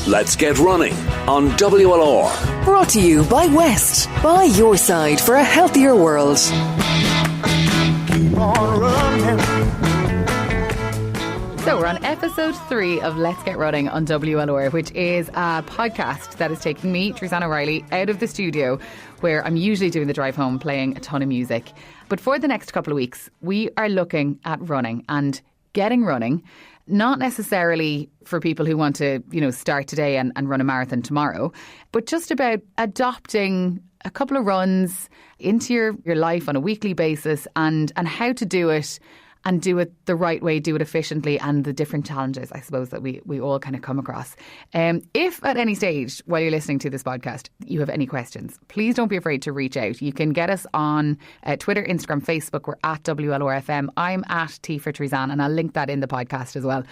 Let's Get Running on WLR. Brought to you by West. By your side for a healthier world. So we're on episode 3 of Let's Get Running on WLR, which is a podcast that is taking me, Teresanne O'Reilly, out of the studio where I'm usually doing the drive home playing a ton of music. But for the next couple of weeks, we are looking at running and getting running. Not necessarily for people who want to, start today and run a marathon tomorrow, but just about adopting a couple of runs into your life on a weekly basis and how to do it and do it the right way, do it efficiently, and the different challenges, I suppose, that we all kind of come across. If at any stage while you're listening to this podcast you have any questions, please don't be afraid to reach out. You can get us on Twitter, Instagram, Facebook. We're at WLRFM. I'm at T for Teresanne, and I'll link that in the podcast as well.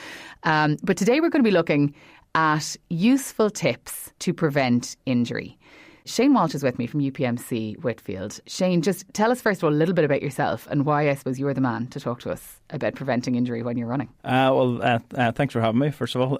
But today we're going to be looking at useful tips to prevent injury. Shane Walsh is with me from UPMC Whitfield. Shane, just tell us first of all a little bit about yourself and why I suppose you're the man to talk to us about preventing injury when you're running. Thanks for having me, first of all.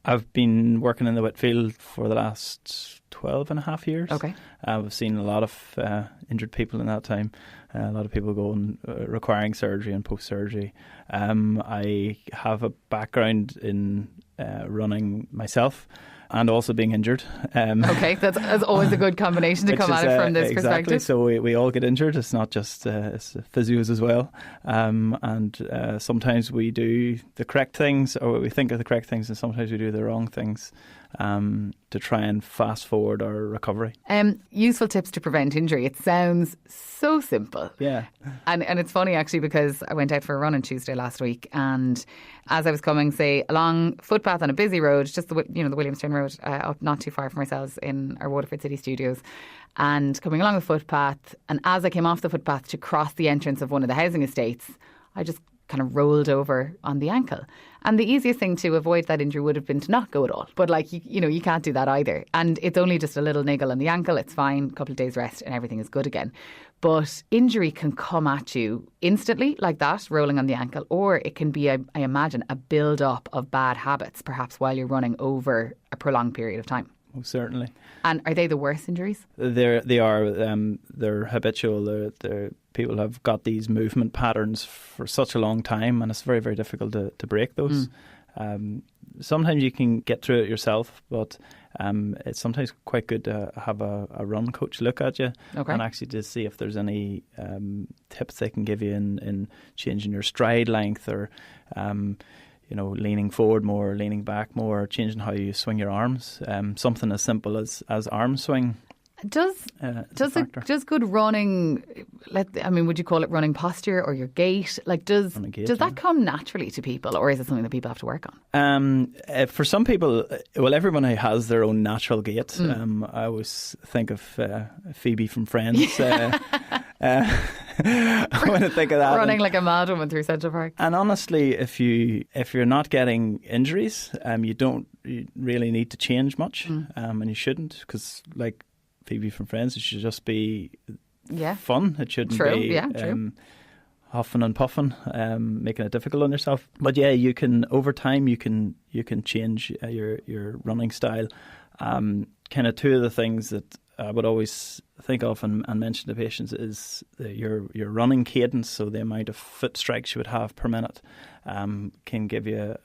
I've been working in the Whitfield for the last 12 and a half years. Okay. I've seen a lot of injured people in that time. A lot of people going requiring surgery and post-surgery. I have a background in running myself and also being injured. Okay, that's always a good combination to come at it from this exactly. perspective. So we all get injured. It's not just it's physios as well. And sometimes we do the correct things, or we think of the correct things, and sometimes we do the wrong things to try and fast forward our recovery. Useful tips to prevent injury. It sounds so simple. Yeah. And it's funny actually because I went out for a run on Tuesday last week, and as I was coming, say, along footpath on a busy road, just the Williamstown Road, up not too far from ourselves in our Waterford City studios, and coming along the footpath, and as I came off the footpath to cross the entrance of one of the housing estates, I just kind of rolled over on the ankle. And the easiest thing to avoid that injury would have been to not go at all. But you can't do that either. And it's only just a little niggle on the ankle. It's fine. A couple of days rest and everything is good again. But injury can come at you instantly like that, rolling on the ankle, or it can be, I imagine, a build-up of bad habits, perhaps while you're running over a prolonged period of time. Oh, certainly. And are they the worst injuries? They are. They're habitual. They're people have got these movement patterns for such a long time, and it's very, very difficult to break those. Sometimes you can get through it yourself, but it's sometimes quite good to have a run coach look at you and actually to see if there's any tips they can give you in changing your stride length, or leaning forward more, leaning back more, changing how you swing your arms. Something as simple as arm swing. Does good running, would you call it running posture or your gait? Does that come naturally to people, or is it something that people have to work on? For some people, everyone has their own natural gait. I always think of Phoebe from Friends. I want to think of that. Running like a mad woman through Central Park. And honestly, if you're not getting injuries, you really need to change much, and you shouldn't, because like Phoebe from Friends, it should just be fun. It shouldn't be huffing and puffing, making it difficult on yourself. But yeah, you can over time you can change your running style. Kind of two of the things that I would always think of and mention to patients is your running cadence. So the amount of foot strikes you would have per minute can give you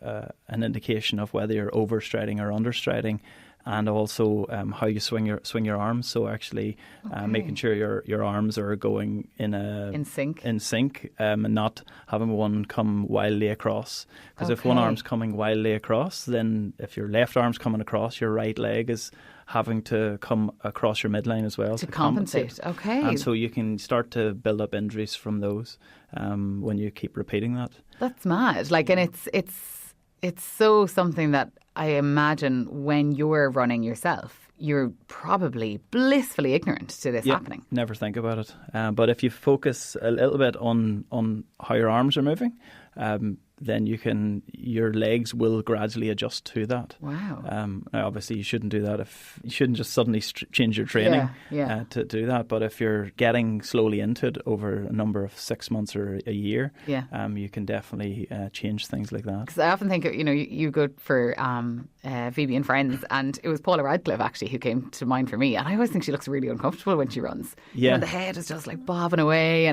an indication of whether you're overstriding or understriding. And also how you swing your arms. So actually making sure your arms are going in sync, and not having one come wildly across. Because if one arm's coming wildly across, then if your left arm's coming across, your right leg is having to come across your midline as well to compensate. Okay. And so you can start to build up injuries from those when you keep repeating that. That's mad. And it's so something that I imagine when you're running yourself, you're probably blissfully ignorant to this happening. Never think about it. But if you focus a little bit on how your arms are moving, then your legs will gradually adjust to that. Wow. Now obviously you shouldn't do that you shouldn't just suddenly change your training to do that. But if you're getting slowly into it over a number of 6 months or a year, you can definitely change things like that. Because I often think, you go for Phoebe and Friends, and it was Paula Radcliffe actually who came to mind for me. And I always think she looks really uncomfortable when she runs. Yeah. The head is just like bobbing away,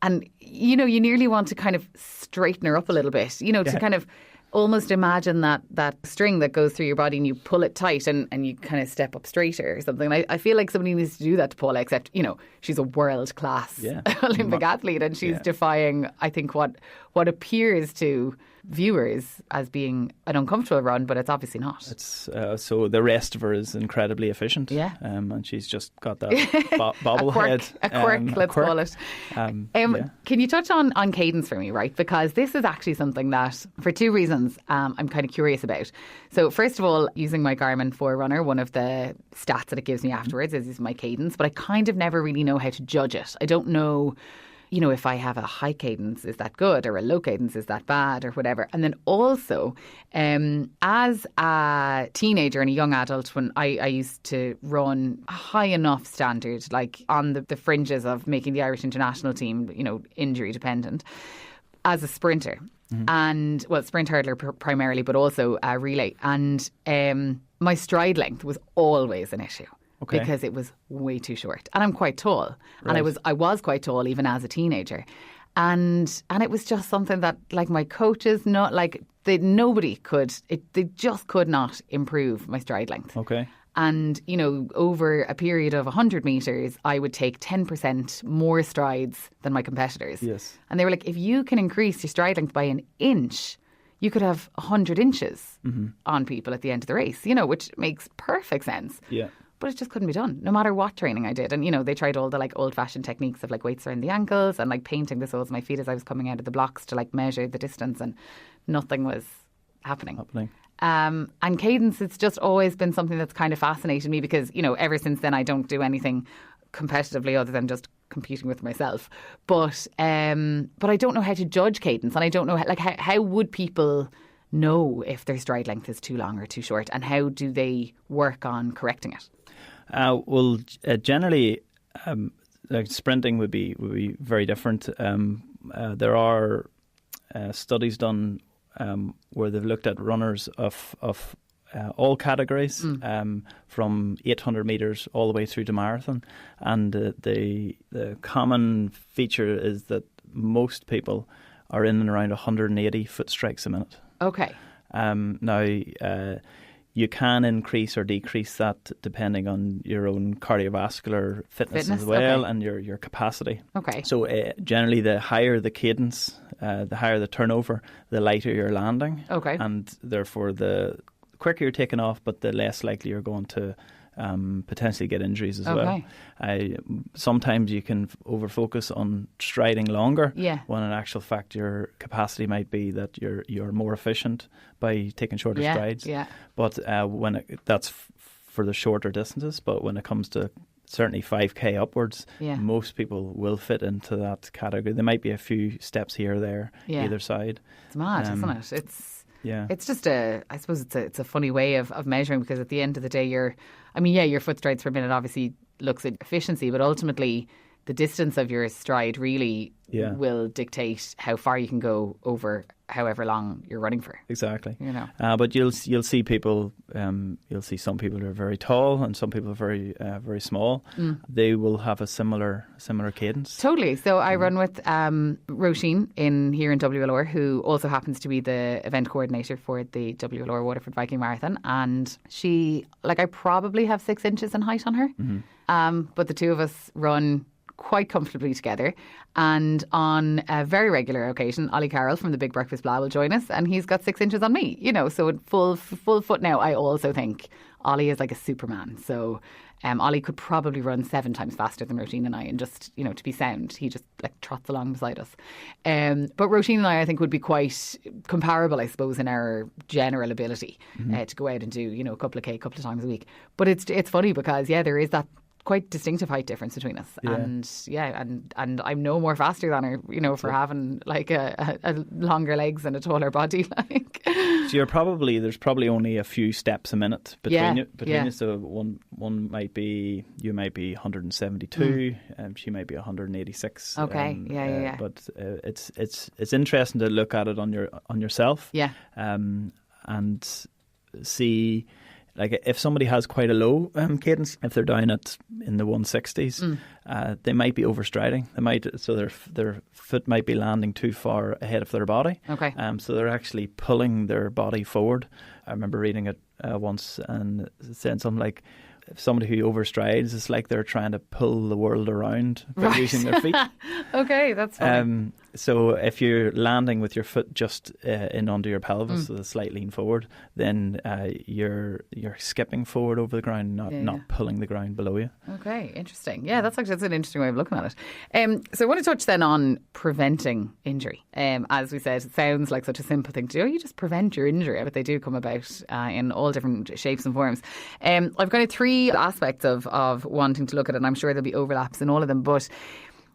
and you nearly want to kind of straighten her up a little bit, to kind of almost imagine that string that goes through your body and you pull it tight and you kind of step up straighter or something. I feel like somebody needs to do that to Paula, except, she's a world-class Olympic athlete, and she's defying, I think, what appears to viewers as being an uncomfortable run, but it's obviously not. It's so the rest of her is incredibly efficient, and she's just got that bobblehead, a quirk, let's call it. Can you touch on cadence for me, right? Because this is actually something that, for two reasons, I'm kind of curious about. So first of all, using my Garmin Forerunner, one of the stats that it gives me afterwards is my cadence, but I kind of never really know how to judge it. I don't know, if I have a high cadence, is that good? Or a low cadence, is that bad? Or whatever. And then also, as a teenager and a young adult, when I used to run a high enough standard, like on the fringes of making the Irish international team, injury dependent, as a sprinter. And, sprint hurdler primarily, but also a relay. And my stride length was always an issue. Okay. Because it was way too short, and I'm quite tall, and I was quite tall even as a teenager, and it was just something that, like, my coaches, they just could not improve my stride length. Okay. And over a period of 100 meters, I would take 10% more strides than my competitors. Yes. And they were like, if you can increase your stride length by an inch, you could have 100 inches on people at the end of the race. Which makes perfect sense. Yeah. But it just couldn't be done, no matter what training I did. And, they tried all the old-fashioned techniques of weights around the ankles and painting the soles of my feet as I was coming out of the blocks to measure the distance, and nothing was happening. And cadence, it's just always been something that's kind of fascinated me because, ever since then I don't do anything competitively other than just competing with myself. But I don't know how to judge cadence, and I don't know how would people know if their stride length is too long or too short, and how do they work on correcting it? Generally, sprinting would be very different. There are studies done where they've looked at runners of all categories, from 800 metres all the way through to marathon, and the common feature is that most people are in and around 180 foot strikes a minute. Okay. Now, you can increase or decrease that depending on your own cardiovascular fitness as well, and your capacity. Okay. So generally, the higher the cadence, the higher the turnover, the lighter your landing. Okay. And therefore, the quicker you're taking off, but the less likely you're going to potentially get injuries as well. Sometimes you can over-focus on striding longer, when in actual fact your capacity might be that you're more efficient by taking shorter strides. Yeah. But that's for the shorter distances. But when it comes to certainly 5K upwards, most people will fit into that category. There might be a few steps here or there, either side. It's mad, isn't it? It's just I suppose it's a funny way of measuring, because at the end of the day, your foot strides per minute obviously looks at efficiency, but ultimately the distance of your stride really will dictate how far you can go over however long you're running for. Exactly. But you'll see people. You'll see some people who are very tall and some people are very very small. They will have a similar cadence. Totally. So I run with Roisin here in WLR, who also happens to be the event coordinator for the WLR Waterford Viking Marathon, and she, I probably have 6 inches in height on her, but the two of us run quite comfortably together, and on a very regular occasion Ollie Carroll from the Big Breakfast Blah will join us, and he's got 6 inches on me, so at full foot now. I also think Ollie is like a superman, so Ollie could probably run 7 times faster than Roisin and I, and just to be sound, he just trots along beside us, but Roisin and I think would be quite comparable, I suppose, in our general ability to go out and do a couple of times a week. But it's funny because there is that quite distinctive height difference between us. And I'm no more faster than her, you know, for having like a longer legs and a taller body. Like, so there's probably only a few steps a minute between you. So one might be, you might be 172, she might be 186. Okay, But it's interesting to look at it on yourself. Yeah. And see, like, if somebody has quite a low cadence, if they're down in the 160s, they might be overstriding. Their foot might be landing too far ahead of their body. Okay. So they're actually pulling their body forward. I remember reading it once and saying something like, if somebody who overstrides, it's like they're trying to pull the world around by using their feet. Okay, that's funny. So if you're landing with your foot just in under your pelvis with a slight lean forward, then you're skipping forward over the ground, not pulling the ground below you. Okay, interesting. Yeah, that's an interesting way of looking at it. So I want to touch then on preventing injury. As we said, it sounds like such a simple thing to do. You just prevent your injury, but they do come about in all different shapes and forms. I've kind of 3 aspects of wanting to look at it, and I'm sure there'll be overlaps in all of them, but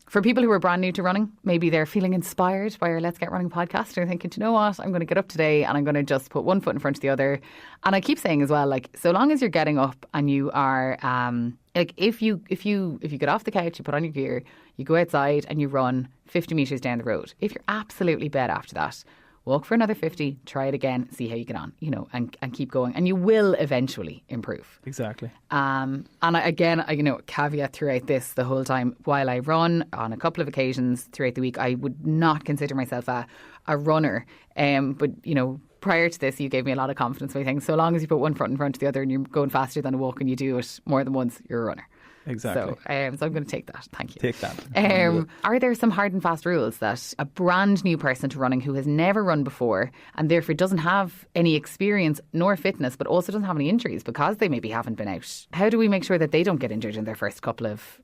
for people who are brand new to running, maybe they're feeling inspired by our Let's Get Running podcast and they're thinking, do you know what, I'm going to get up today and I'm going to just put one foot in front of the other. And I keep saying as well, like, so long as you're getting up and you are like, if you get off the couch, you put on your gear, you go outside and you run 50 metres down the road, if you're absolutely dead after that, walk for another 50, try it again, see how you get on, you know, and keep going. And you will eventually improve. Exactly. And caveat throughout this the whole time, while I run on a couple of occasions throughout the week, I would not consider myself a runner. But, you know, prior to this, you gave me a lot of confidence by saying, so long as you put one foot in front of the other and you're going faster than a walk and you do it more than once, you're a runner. Exactly. So I'm going to take that. Thank you. Take that. Are there some hard and fast rules that a brand new person to running who has never run before and therefore doesn't have any experience nor fitness, but also doesn't have any injuries because they maybe haven't been out? How do we make sure that they don't get injured in their first couple of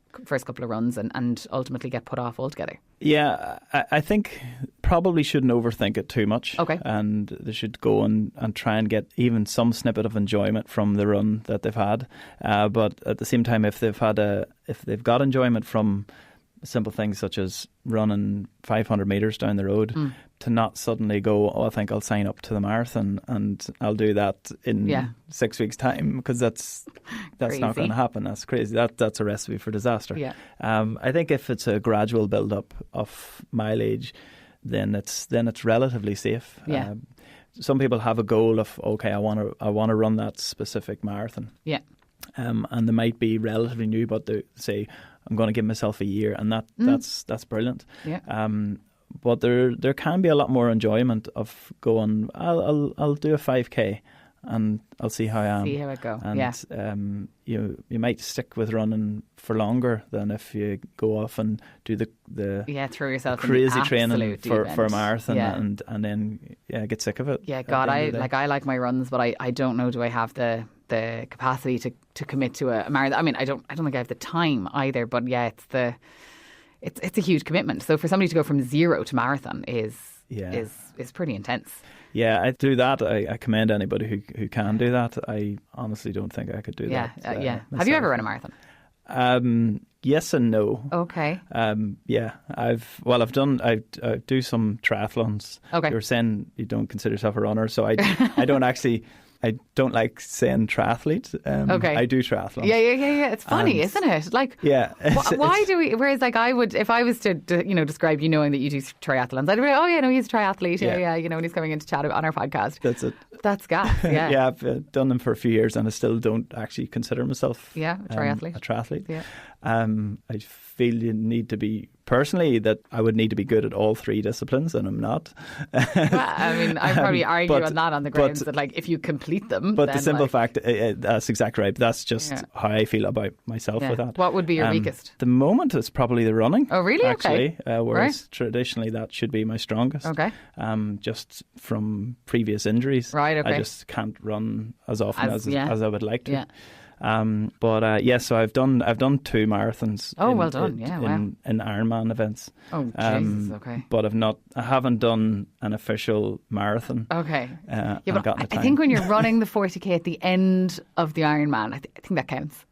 runs and ultimately get put off altogether? Yeah, I think probably shouldn't overthink it too much. Okay. And they should go and try and get even some snippet of enjoyment from the run that they've had. But at the same time, if they've got enjoyment from simple things such as running 500 metres down the road, to not suddenly go, I think I'll sign up to the marathon and I'll do that in 6 weeks' time, because that's not going to happen. That's crazy. That's a recipe for disaster. Yeah. I think if it's a gradual build-up of mileage, then it's relatively safe. Yeah. Some people have a goal of, okay, I want to run that specific marathon. Yeah. And they might be relatively new, but they say, I'm going to give myself a year, and that's brilliant. Yeah. But there can be a lot more enjoyment of going, I'll do a 5K and I'll see how I am. See how it go. And you might stick with running for longer than if you go off and do the throw yourself crazy in training for a marathon, and then get sick of it. Yeah, God, I like my runs, but I don't know, do I have the capacity to commit to a marathon? I mean, I don't think I have the time either, but yeah, it's a huge commitment. So for somebody to go from 0 to marathon is pretty intense. Yeah, I do that. I commend anybody who can do that. I honestly don't think I could do that. Have you ever run a marathon? Yes and no. Okay. Yeah, I do some triathlons. Okay. You're saying you don't consider yourself a runner, so I don't actually. I don't like saying triathlete. Okay. I do triathlons. Yeah. It's funny, isn't it? Like, yeah. Why do we? Whereas, like, I would, if I was to describe you knowing that you do triathlons, I'd be like, oh yeah, no, he's a triathlete. Yeah. And he's coming in to chat on our podcast. That's it. That's gas. Yeah. Yeah, I've done them for a few years, and I still don't actually consider myself. A triathlete. A triathlete. Yeah. I feel you need to be. Personally, that I would need to be good at all 3 disciplines, and I'm not. Well, I mean, I probably argue on that on the grounds that, like, if you complete them. But the simple fact, that's exactly right. That's just how I feel about myself with that. What would be your weakest? The moment is probably the running. Oh, really? Actually, okay. Whereas traditionally that should be my strongest. Okay. Just from previous injuries. Right. Okay. I just can't run as often as I would like to. Yeah. So I've done 2 marathons. Oh, well done! In Ironman events. Oh, Jesus! Okay. But I haven't done an official marathon. Okay. But I think when you're running the 40k at the end of the Ironman, I think that counts.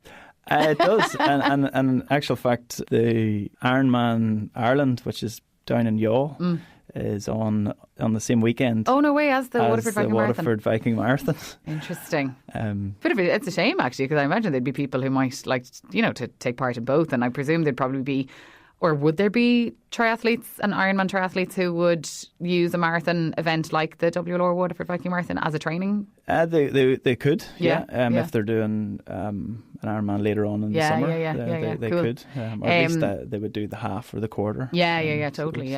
It does. and in actual fact, the Ironman Ireland, which is down in Yaw, is on the same weekend. Oh, no way, as the Waterford Viking Marathon. Interesting. It's a shame, actually, because I imagine there'd be people who might like, to take part in both. And I presume there'd probably be, or would there be triathletes and Ironman triathletes who would use a marathon event like the WLR Waterford Viking Marathon as a training? They could, yeah. If they're doing an Ironman later on in the summer, they cool. could. Or at least they would do the half or the quarter. Totally,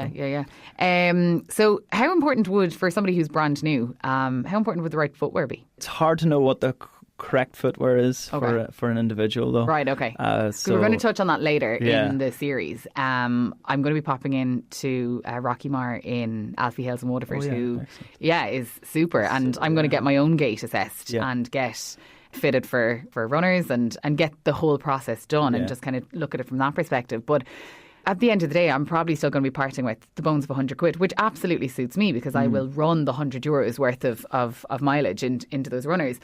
so how important would, for somebody who's brand new, how important would the right footwear be? It's hard to know what the correct footwear is for an individual, though. Right, okay. So we're going to touch on that later in the series. I'm going to be popping in to Rocky Marr in Alfie Hills in Waterford, who is super. And I'm going to get my own gait assessed and get fitted for runners and get the whole process done and just kind of look at it from that perspective. But at the end of the day, I'm probably still going to be parting with the bones of £100, which absolutely suits me because I will run the €100 worth of mileage into those runners.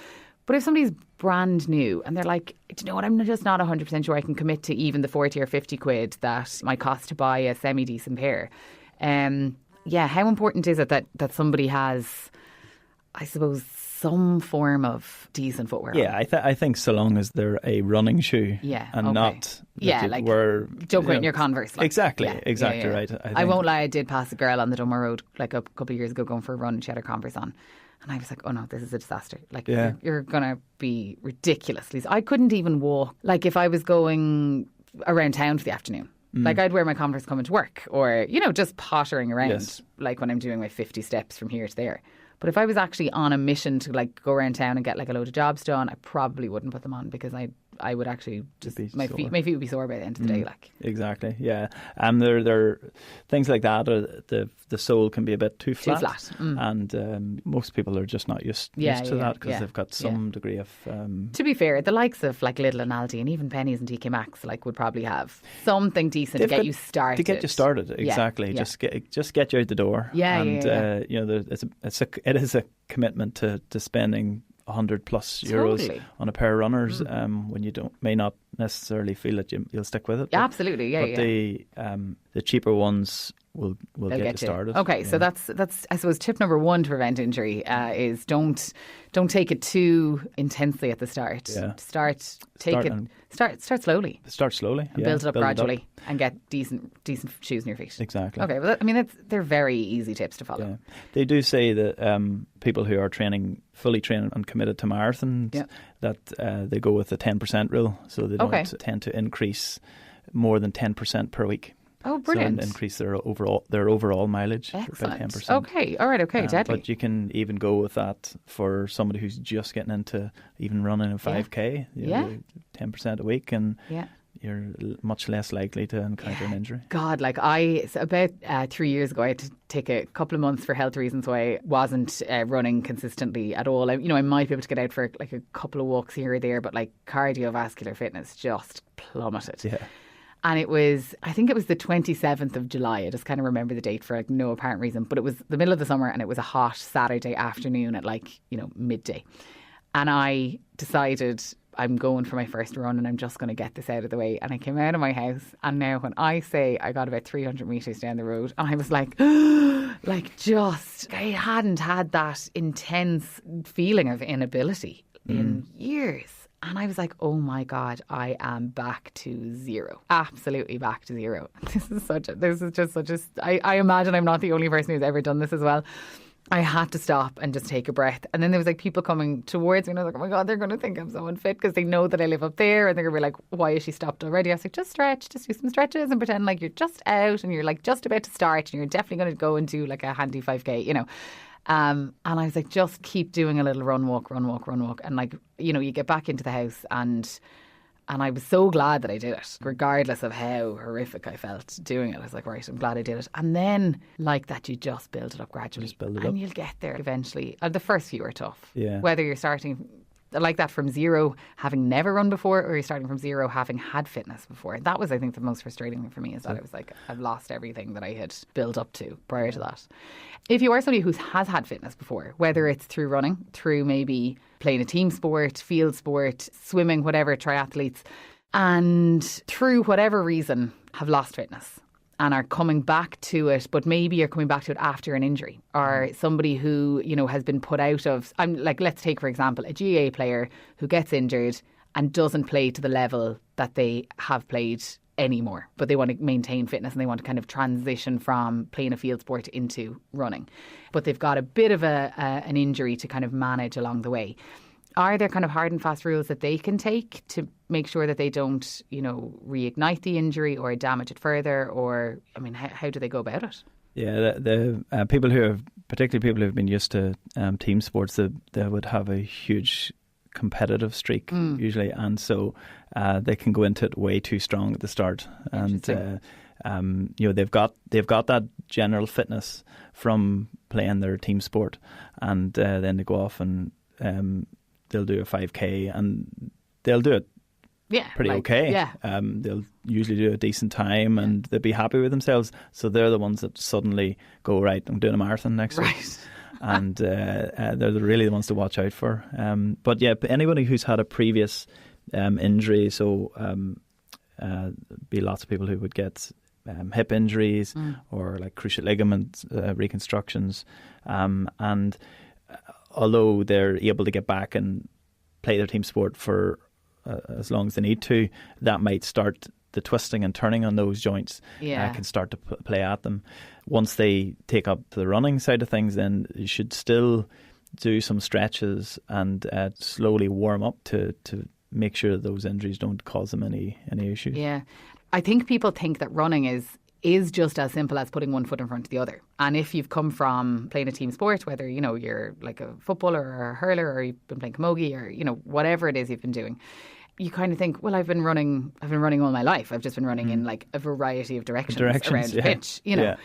But if somebody's brand new and they're like, do you know what, I'm just not 100% sure I can commit to even the 40 or 50 quid that might cost to buy a semi-decent pair. How important is it that somebody has, I suppose, some form of decent footwear? Yeah, I think so long as they're a running shoe not... don't go in your Converse. Exactly right. I won't lie, I did pass a girl on the Dunmore Road like a couple of years ago going for a run and she had her Converse on. And I was like, oh no, this is a disaster. Like, you're going to be ridiculously... I couldn't even walk. Like, if I was going around town for the afternoon, like I'd wear my Converse coming to work or, just pottering around, like when I'm doing my 50 steps from here to there. But if I was actually on a mission to like go around town and get like a load of jobs done, I probably wouldn't put them on because I would actually just my feet would be sore by the end of the day. Like exactly, yeah. There things like that. The sole can be a bit too flat. And most people are just not used to that because they've got some degree of. To be fair, the likes of like Lidl and Aldi and even Pennies and TK Maxx like would probably have something decent to get you started. To get you started, exactly. Yeah. Just get you out the door. It is a commitment to spending €100+ euros on a pair of runners when you may not necessarily feel that you'll stick with it. But, absolutely, the cheaper ones will get you started. Okay, so that's I suppose tip number one to prevent injury is don't take it too intensely at the start. Yeah. Start slowly. Start slowly. And build it up gradually and get decent shoes in your feet. Exactly. Okay, well, they're very easy tips to follow. Yeah. They do say that people who are fully trained and committed to marathons, that they go with the 10% rule, so they don't tend to increase more than 10% per week. Oh, brilliant! So increase their overall mileage Excellent. by 10%. Okay, all right, deadly. But you can even go with that for somebody who's just getting into even running a 5K. 10% a week, and you're much less likely to encounter an injury. God, like about 3 years ago, I had to take a couple of months for health reasons, so I wasn't running consistently at all. I might be able to get out for like a couple of walks here or there, but like cardiovascular fitness just plummeted. Yeah. And I think it was the 27th of July. I just kind of remember the date for like no apparent reason. But it was the middle of the summer and it was a hot Saturday afternoon at like, midday. And I decided I'm going for my first run and I'm just going to get this out of the way. And I came out of my house and now when I say I got about 300 metres down the road and I was like, I hadn't had that intense feeling of inability in years. And I was like, oh my God, I am back to zero. Absolutely back to zero. I imagine I'm not the only person who's ever done this as well. I had to stop and just take a breath. And then there was like people coming towards me and I was like, oh my God, they're going to think I'm so unfit because they know that I live up there and they're going to be like, why is she stopped already? I was like, just stretch, just do some stretches and pretend like you're just out and you're like just about to start and you're definitely going to go and do like a handy 5K, And I was like, just keep doing a little run, walk. And like, you get back into the house and I was so glad that I did it, regardless of how horrific I felt doing it. I was like, right, I'm glad I did it. And then like that, you just build it up gradually. And you'll get there eventually. The first few are tough. Yeah. Whether you're starting like that from zero, having never run before, or you're starting from zero, having had fitness before. That was, I think, the most frustrating thing for me is that I was like, I've lost everything that I had built up to prior to that. If you are somebody who has had fitness before, whether it's through running, through maybe playing a team sport, field sport, swimming, whatever, triathletes, and through whatever reason have lost fitness and are coming back to it, but maybe you're coming back to it after an injury, or somebody who, you know, has been put out of, let's take, for example, a GAA player who gets injured and doesn't play to the level that they have played anymore, but they want to maintain fitness and they want to kind of transition from playing a field sport into running. But they've got a bit of an injury to kind of manage along the way. Are there kind of hard and fast rules that they can take to make sure that they don't, you know, reignite the injury or damage it further? Or, I mean, how do they go about it? Yeah, the people who have, particularly people who have been used to team sports, they would have a huge competitive streak usually, and so they can go into it way too strong at the start, and you know, they've got that general fitness from playing their team sport, and then they go off and they'll do a 5K and they'll do it pretty okay. Yeah. They'll usually do a decent time and they'll be happy with themselves. So they're the ones that suddenly go, right, I'm doing a marathon next week. And they're really the ones to watch out for. But yeah, anybody who's had a previous injury, so be lots of people who would get hip injuries or like cruciate ligament reconstructions, and although they're able to get back and play their team sport for as long as they need to, that might start the twisting and turning on those joints can start to play at them. Once they take up the running side of things, then you should still do some stretches and slowly warm up to make sure those injuries don't cause them any issues. Yeah, I think people think that running is just as simple as putting one foot in front of the other. And if you've come from playing a team sport, whether, you know, you're like a footballer or a hurler, or you've been playing camogie, or, you know, whatever it is you've been doing, you kind of think, well, I've been running all my life. I've just been running in like a variety of directions around the pitch, you know,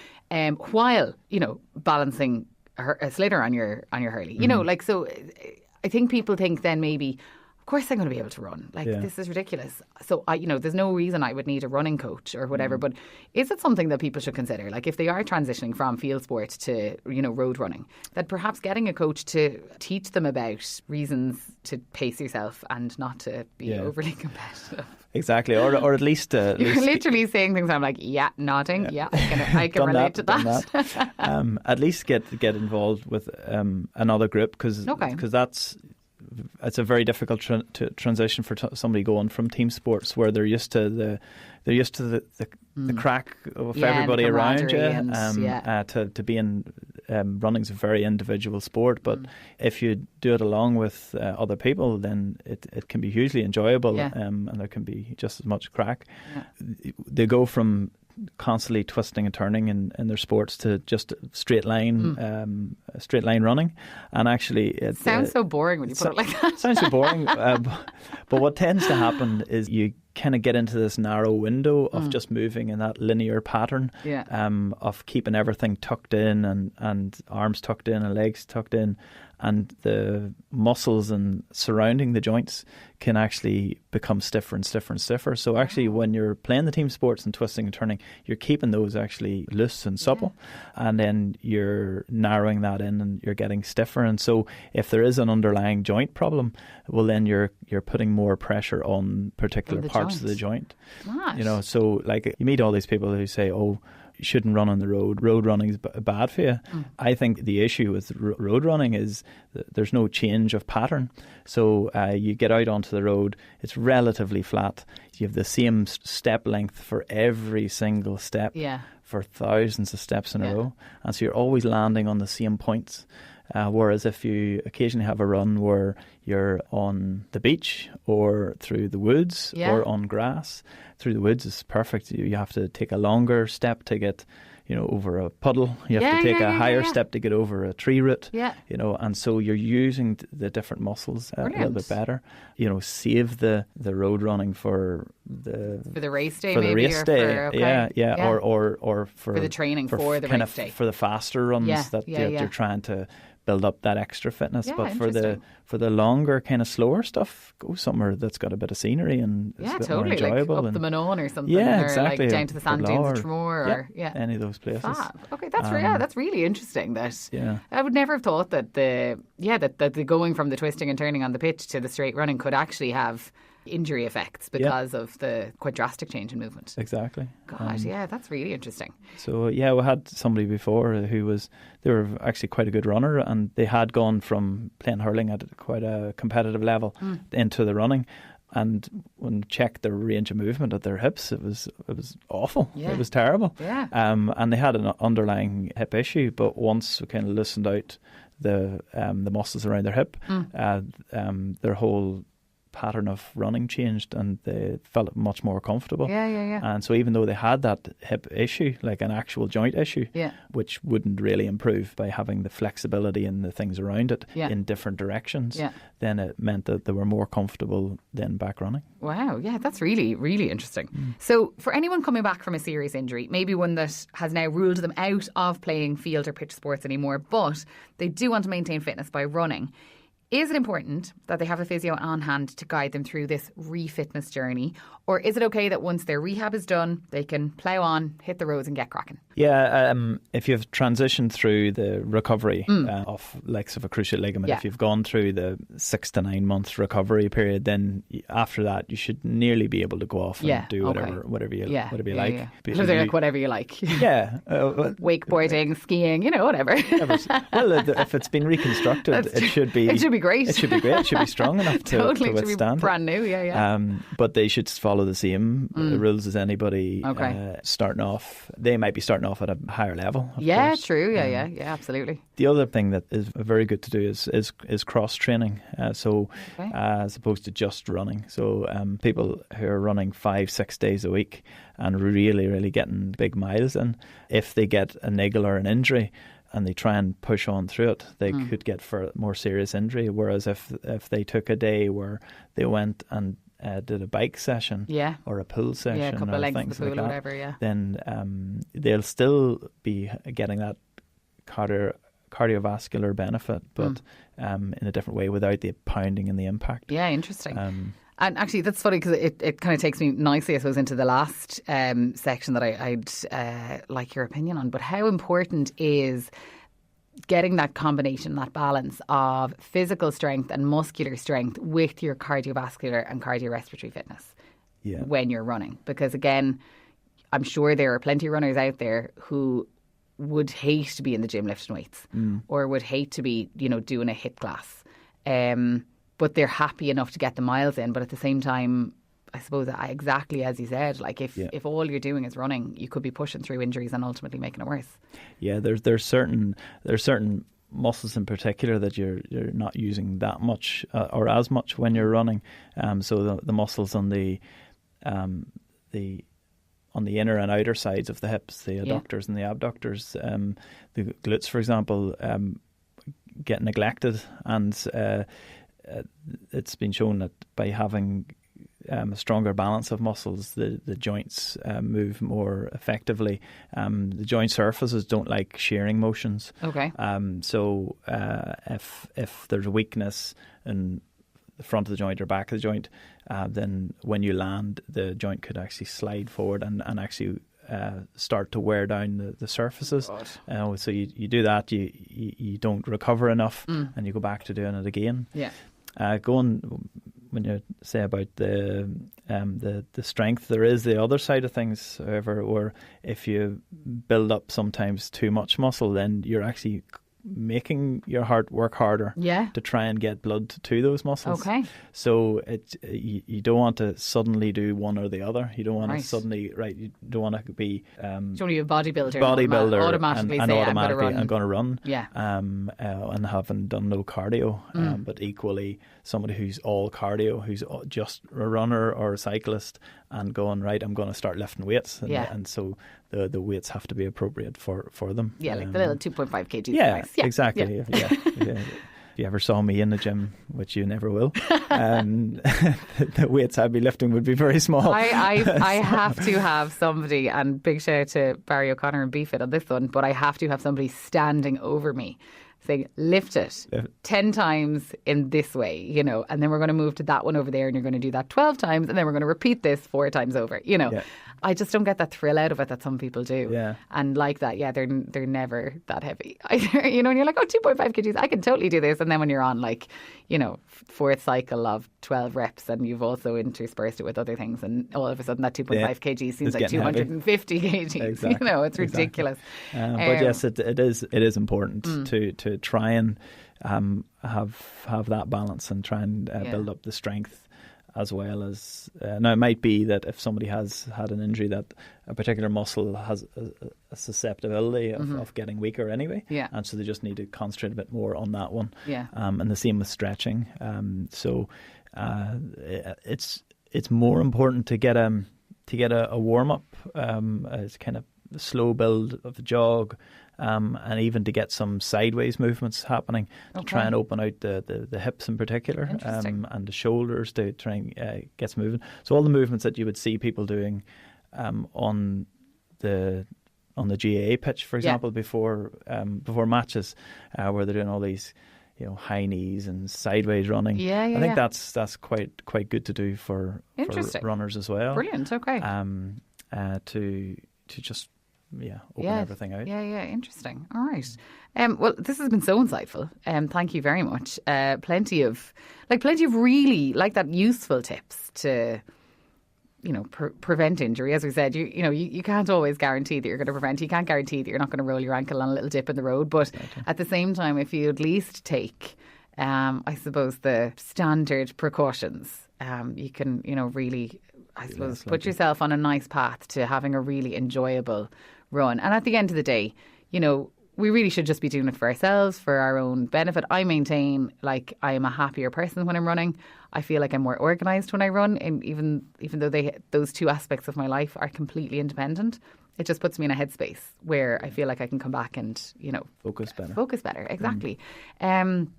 while, you know, balancing a slitter on your hurley, you know, like, so I think people think then maybe, of course I'm going to be able to run. Like, this is ridiculous. So, you know, there's no reason I would need a running coach or whatever. But is it something that people should consider? Like, if they are transitioning from field sport to, you know, road running, that perhaps getting a coach to teach them about reasons to pace yourself and not to be overly competitive. Exactly, or at least you're literally saying things. I'm like, nodding. Yeah, I can relate to that. At least get involved with another group, because it's a very difficult transition for somebody going from team sports where they're used to the crack of everybody around you, to be in running's a very individual sport. But if you do it along with other people, then it can be hugely enjoyable, and there can be just as much crack. They go from constantly twisting and turning in their sports to just straight line running, and actually it sounds so boring when you put it like that. Sounds so boring, but what tends to happen is you kind of get into this narrow window of just moving in that linear pattern, of keeping everything tucked in and arms tucked in and legs tucked in, and the muscles and surrounding the joints can actually become stiffer and stiffer and stiffer. So actually when you're playing the team sports and twisting and turning, you're keeping those actually loose and supple, and then you're narrowing that in and you're getting stiffer. And so if there is an underlying joint problem, well, then you're putting more pressure on particular parts of the joint. You know, so like you meet all these people who say, oh, you shouldn't run on the road. Road running is bad for you. I think the issue with road running is that there's no change of pattern. So you get out onto the road, it's relatively flat. You have the same step length for every single step for thousands of steps in a row. And so you're always landing on the same points. Whereas if you occasionally have a run where you're on the beach or through the woods or on grass, through the woods is perfect. You have to take a longer step to get, you know, over a puddle. You have to take a higher step to get over a tree root. You know, and so you're using the different muscles a little bit better. You know, save the road running for the race day, for the race day, or for the training for the race day, for the faster runs that you're trying to build up that extra fitness. But for the longer kind of slower stuff, go somewhere that's got a bit of scenery and it's a bit more enjoyable, like up the Manon or something, exactly, or like down to the sand dunes of Tramore, or any of those places. Okay, that's really interesting. I would never have thought that the going from the twisting and turning on the pitch to the straight running could actually have injury effects because of the quite drastic change in movement. Exactly. God, yeah, that's really interesting. So, yeah, we had somebody before they were actually quite a good runner, and they had gone from playing hurling at quite a competitive level into the running. And when checked their range of movement at their hips, it was awful. Yeah. It was terrible. Yeah. And they had an underlying hip issue, but once we kind of loosened out the muscles around their hip, their whole pattern of running changed, and they felt much more comfortable. Yeah. And so even though they had that hip issue, like an actual joint issue, which wouldn't really improve by having the flexibility and the things around it in different directions, then it meant that they were more comfortable then back running. Wow, yeah, that's really, really interesting. So for anyone coming back from a serious injury, maybe one that has now ruled them out of playing field or pitch sports anymore, but they do want to maintain fitness by running, is it important that they have a physio on hand to guide them through this refitness journey? Or is it okay that once their rehab is done, they can plough on, hit the roads and get cracking? Yeah, if you've transitioned through the recovery of likes of a cruciate ligament, if you've gone through the 6 to 9 months recovery period, then after that you should nearly be able to go off and do whatever you like. Yeah. Like whatever you like. Yeah. Wakeboarding, skiing, whatever. Well, if it's been reconstructed, it should be great. It should be great. It should be strong enough to withstand. It should be brand new, but they should follow the same rules as anybody starting off. They might be starting off at a higher level. Of course. True. Yeah, absolutely. The other thing that is very good to do is cross training. As opposed to just running. So people who are running 5-6 days a week and really, really getting big miles in, if they get a niggle or an injury and they try and push on through it, they could get for more serious injury. Whereas if they took a day where they went and did a bike session or a pool session, a couple of legs in the pool like that, or whatever, then they'll still be getting that cardiovascular benefit, but in a different way without the pounding and the impact. Yeah, interesting. And actually, that's funny because it kind of takes me nicely, I suppose, into the last section that I'd like your opinion on. But how important is getting that combination, that balance of physical strength and muscular strength with your cardiovascular and cardiorespiratory fitness when you're running? Because again, I'm sure there are plenty of runners out there who would hate to be in the gym lifting weights or would hate to be, doing a HIIT class. But they're happy enough to get the miles in. But at the same time, I suppose exactly as you said, like if all you're doing is running, you could be pushing through injuries and ultimately making it worse. Yeah, there's certain muscles in particular that you're not using that much or as much when you're running. So the muscles on the inner and outer sides of the hips, the adductors and the abductors, the glutes, for example, get neglected, and it's been shown that by having a stronger balance of muscles, the joints move more effectively. The joint surfaces don't like shearing motions. Okay. So if there's a weakness in the front of the joint or back of the joint, then when you land, the joint could actually slide forward and actually start to wear down the surfaces. So you do that, you don't recover enough, and you go back to doing it again. Yeah. When you say about the strength, there is the other side of things, however, where if you build up sometimes too much muscle, then you're actually making your heart work harder to try and get blood to those muscles. Okay. So you don't want to suddenly do one or the other. You don't want to suddenly, you don't want to be... don't you a bodybuilder automatically say, I'm going to run. Yeah. And having done no cardio. But equally, somebody who's all cardio, who's just a runner or a cyclist, and going, I'm going to start lifting weights. And so the weights have to be appropriate for them. Yeah, like the little 2.5 kgs. Yeah, nice. Exactly. Yeah. If you ever saw me in the gym, which you never will, the weights I'd be lifting would be very small. I have to have somebody, and big shout out to Barry O'Connor and BFIT on this one, but I have to have somebody standing over me saying, lift it 10 times in this way, and then we're going to move to that one over there and you're going to do that 12 times and then we're going to repeat this 4 times over, I just don't get that thrill out of it that some people do. Yeah. And like that, they're never that heavy either, you know, and you're like, 2.5 kgs, I can totally do this. And then when you're on like, you know, fourth cycle of 12 reps and you've also interspersed it with other things, and all of a sudden that 2.5 kg seems like 250 kgs. Exactly. You know, it's ridiculous. But yes, it is important to try and have that balance and try and build up the strength, as well as now it might be that if somebody has had an injury that a particular muscle has a susceptibility of getting weaker anyway, and so they just need to concentrate a bit more on that one. And the same with stretching. So it's more important to get a warm up, as kind of the slow build of the jog. And even to get some sideways movements happening to try and open out the hips in particular, and the shoulders to try and get moving. So all the movements that you would see people doing on the GAA pitch, for example, before matches, where they're doing all these, you know, high knees and sideways running. I think that's quite good to do for runners as well. Brilliant. Okay. To just open everything out. Interesting. All right. Well, this has been so insightful. Thank you very much. Plenty of really like that useful tips to, you know, prevent injury. As we said, you can't always guarantee that you're going to prevent. You can't guarantee that you're not going to roll your ankle on a little dip in the road. But at the same time, if you at least take, I suppose, the standard precautions, you can, you know, really, I suppose, put yourself on a nice path to having a really enjoyable run. And at the end of the day, you know, we really should just be doing it for ourselves, for our own benefit. I maintain, like, I am a happier person when I'm running. I feel like I'm more organised when I run, and even though those two aspects of my life are completely independent, it just puts me in a headspace where I feel like I can come back and, you know, focus better. Exactly. And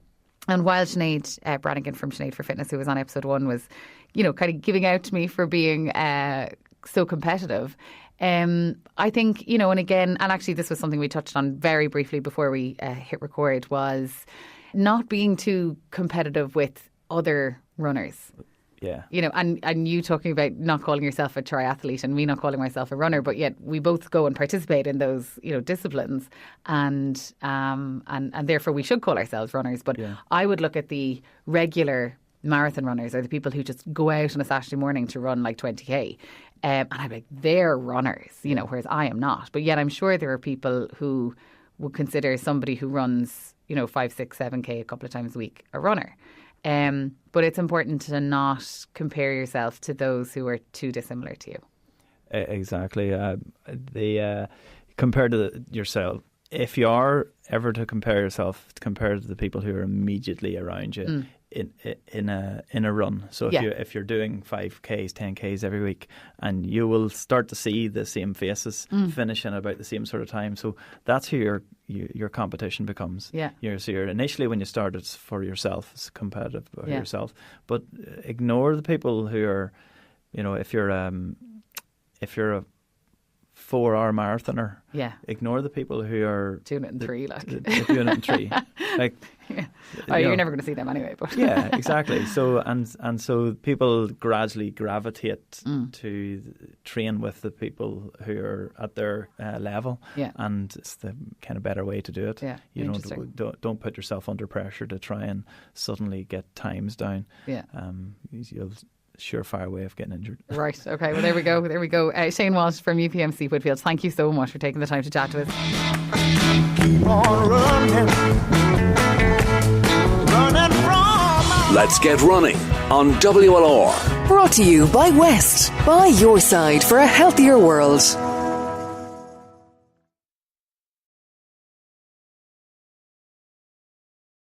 while Sinead Brannigan from Sinead for Fitness, who was on episode 1, was, you know, kind of giving out to me for being so competitive, I think, you know, and again, and actually this was something we touched on very briefly before we hit record, was not being too competitive with other runners. Yeah. You know, and you talking about not calling yourself a triathlete and me not calling myself a runner, but yet we both go and participate in those, you know, disciplines, and therefore we should call ourselves runners. But I would look at the regular marathon runners, or the people who just go out on a Saturday morning to run like 20k, and I'm like, they're runners, you know, whereas I am not. But yet I'm sure there are people who would consider somebody who runs, you know, 5, 6, 7k a couple of times a week a runner. But it's important to not compare yourself to those who are too dissimilar to you. Exactly. Compared to yourself, if you are ever to compare yourself, compare to the people who are immediately around you in a run. So if you're doing 5Ks, 10Ks every week, and you will start to see the same faces finishing about the same sort of time. So that's who your competition becomes. So you're initially, when you start, it's for yourself, it's competitive for yourself. But ignore the people who are, you know, if you're a 4-hour marathoner, ignore the people who are doing it in 3, doing it in 3. Like, you're never going to see them anyway. But exactly. So and so people gradually gravitate to train with the people who are at their level, and it's the kind of better way to do it. You don't put yourself under pressure to try and suddenly get times down. You'll surefire way of getting injured. Right. Okay. Well, there we go. Shane Walsh from UPMC Whitfield, thank you so much for taking the time to chat to us. Keep on running from. Let's get running on WLR. Brought to you by West. By your side for a healthier world.